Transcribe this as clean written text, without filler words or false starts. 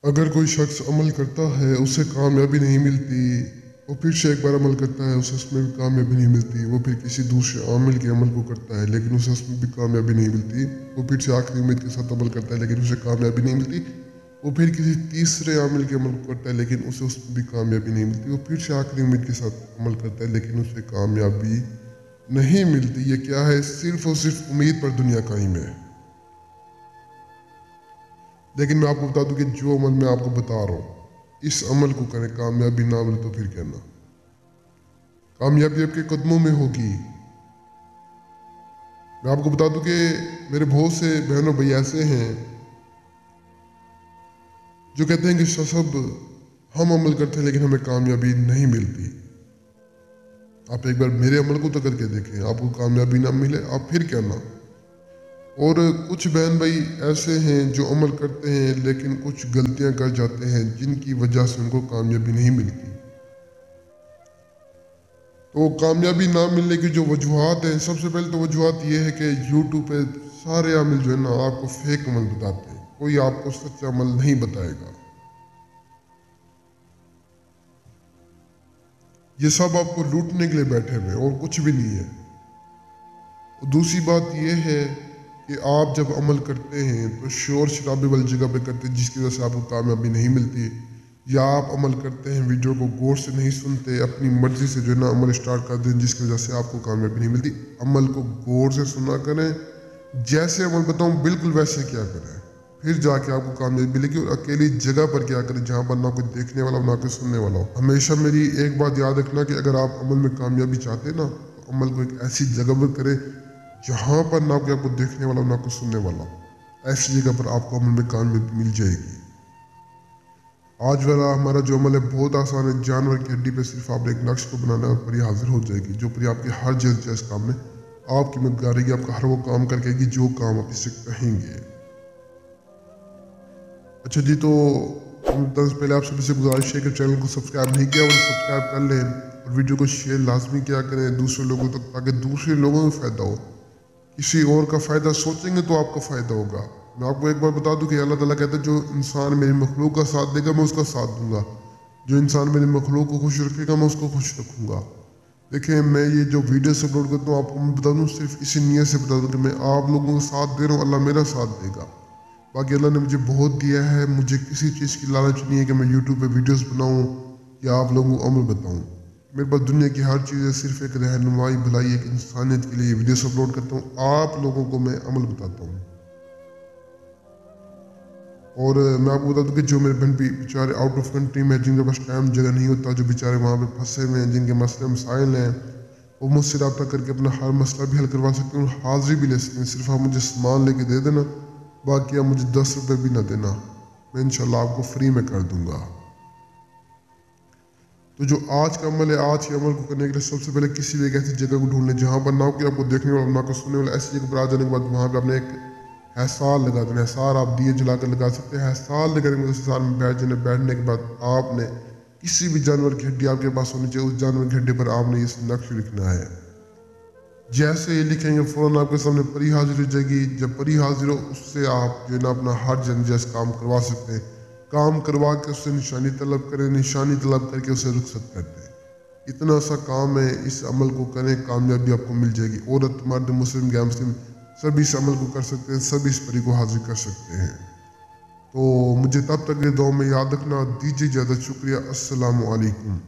अगर कोई शख्स अमल करता है उसे कामयाबी नहीं मिलती, वो फिर से एक बार अमल करता है उसे उसमें भी कामयाबी नहीं मिलती, वो फिर किसी दूसरे आमिल के अमल को करता है लेकिन उसे उसमें भी कामयाबी नहीं मिलती, वो फिर से आखिरी उम्मीद के साथ अमल करता है लेकिन उसे कामयाबी नहीं मिलती, वो फिर किसी तीसरे आमिल के अमल को करता है लेकिन उसे उसमें भी कामयाबी नहीं मिलती, वो फिर से आखिरी उम्मीद के साथ अमल करता है लेकिन उसे कामयाबी नहीं मिलती। ये क्या है? सिर्फ और सिर्फ उम्मीद पर दुनिया कायम है। लेकिन मैं आपको बता दूं कि जो अमल मैं आपको बता रहा हूँ, इस अमल को करें, कामयाबी ना मिले तो फिर कहना, कामयाबी आपके कदमों में होगी। मैं आपको बता दूं कि मेरे बहुत से बहनों भाई ऐसे हैं जो कहते हैं कि सब हम अमल करते हैं लेकिन हमें कामयाबी नहीं मिलती। आप एक बार मेरे अमल को तो करके देखें, आपको कामयाबी ना मिले आप फिर कहना। और कुछ बहन भाई ऐसे हैं जो अमल करते हैं लेकिन कुछ गलतियां कर जाते हैं जिनकी वजह से उनको कामयाबी नहीं मिलती। तो कामयाबी ना मिलने की जो वजूहत हैं, सबसे पहले तो वजूहत ये है कि यूट्यूब पे सारे अमल जो है ना आपको फेक अमल बताते हैं, कोई आपको सच्चा अमल नहीं बताएगा। ये सब आपको लूटने के लिए बैठे हुए और कुछ भी नहीं है। और दूसरी बात यह है कि आप जब अमल करते हैं तो शोर शराबे वाली जगह पे करते हैं जिसकी वजह से आपको कामयाबी नहीं मिलती, या आप अमल करते हैं वीडियो को गौर से नहीं सुनते, अपनी मर्जी से जो है ना अमल स्टार्ट कर दें जिसकी वजह से आपको कामयाबी नहीं मिलती। अमल को गौर से सुना करें, जैसे अमल बताऊँ बिल्कुल वैसे क्या करें, फिर जाके आपको कामयाबी मिलेगी। और अकेली जगह पर क्या करें जहाँ पर ना कोई देखने वाला हो ना कोई सुनने वाला हो। हमेशा मेरी एक बात याद रखना कि अगर आप अमल में कामयाबी चाहते हैं ना तो अमल को एक ऐसी जगह पर करें जहाँ पर ना कोई आपको देखने वाला हो ना कोई सुनने वाला हो। ऐसी जगह पर आपको अमल में कामयाबी मिल जाएगी। आज वाला हमारा जो अमल है बहुत आसान है। जानवर की हड्डी पे सिर्फ आपने एक नक्श को बनाना है और परी हाजिर हो जाएगी, जो परी आपके हर जायज़ काम में आपकी मदद करेगी, आपका हर वो काम करके आएगी जो काम आप इससे कहेंगे। अच्छा जी, तो पहले आप सभी से गुजारिश है कि चैनल को सब्सक्राइब नहीं किया और सब्सक्राइब कर लें और वीडियो को शेयर लाजमी किया करें दूसरे लोगों तक, ताकि दूसरे लोगों को फ़ायदा हो। किसी और का फ़ायदा सोचेंगे तो आपका फ़ायदा होगा। मैं आपको एक बार बता दूं कि अल्लाह ताला कहता है जो इंसान मेरी मखलूक का साथ देगा मैं उसका साथ दूंगा, जो इंसान मेरी मखलूक को खुश रखेगा मैं उसको खुश रखूंगा। देखिए, मैं ये जो वीडियोस अपलोड करता हूँ आपको मैं बता दूँ सिर्फ इसी नीयत से बता दूँ कि मैं आप लोगों का साथ दे रहा हूँ, अल्लाह मेरा साथ देगा। बाकी अल्लाह ने मुझे बहुत दिया है, मुझे किसी चीज़ की लालच नहीं है कि मैं यूट्यूब पे वीडियोस बनाऊँ या आप लोगों को अमल बताऊँ। मेरे पास दुनिया की हर चीज़ है, सिर्फ एक रहनुमाई भलाई एक इंसानियत के लिए वीडियोस अपलोड करता हूँ, आप लोगों को मैं अमल बताता हूँ। और मैं आपको बता दूँ कि जो मेरे बहन भी बेचारे आउट ऑफ कंट्री में, जिनके पास टाइम जगह नहीं होता, जो बेचारे वहाँ पे फंसे हुए हैं, जिनके मसले मसाइल हैं, वो मुझसे रब्ता करके अपना हर मसला भी हल करवा सकते हैं और हाज़िरी भी ले सकते हैं। सिर्फ आप मुझे सामान लेके दे देना, बाकी आप मुझे 10 रुपये भी ना देना, मैं इंशाल्लाह आपको फ्री में कर दूंगा। तो जो आज का अमल है, आज के अमल को करने के लिए सबसे पहले किसी भी एक ऐसी जगह को ढूंढ लें जहाँ पर ना कि आपको देखने वाला ना को सुनने वाला। ऐसी जगह पर आ जाने के बाद वहाँ पर आपने एक हैसार लगा देना। हैसार आप दिए जला कर लगा सकते हैं। हैसार लगाने के बाद हैसार में बैठ जाने, बैठने के बाद आपने किसी भी जानवर की हड्डी आपके पास होनी चाहिए, उस जानवर की हड्डी पर आपने इस नक्श लिखना है। जैसे ये लिखेंगे फ़ौरन आपके सामने परी हाजिर हो जाएगी। जब परी हाजिर हो उससे आप जो है ना अपना हर जंजाइज काम करवा सकते हैं। काम करवा के उससे निशानी तलब करें, निशानी तलब करके उसे रुखसत कर दें। इतना सा काम है, इस अमल को करें, कामयाबी आपको मिल जाएगी। औरत मर्द मुस्लिम गैर मुस्लिम सभी इस अमल को कर सकते हैं, सभी इस परी को हाजिर कर सकते हैं। तो मुझे तब तक ये दुआ में याद रखना। दीजिए इजाज़त, शुक्रिया, अस्सलामु अलैकुम।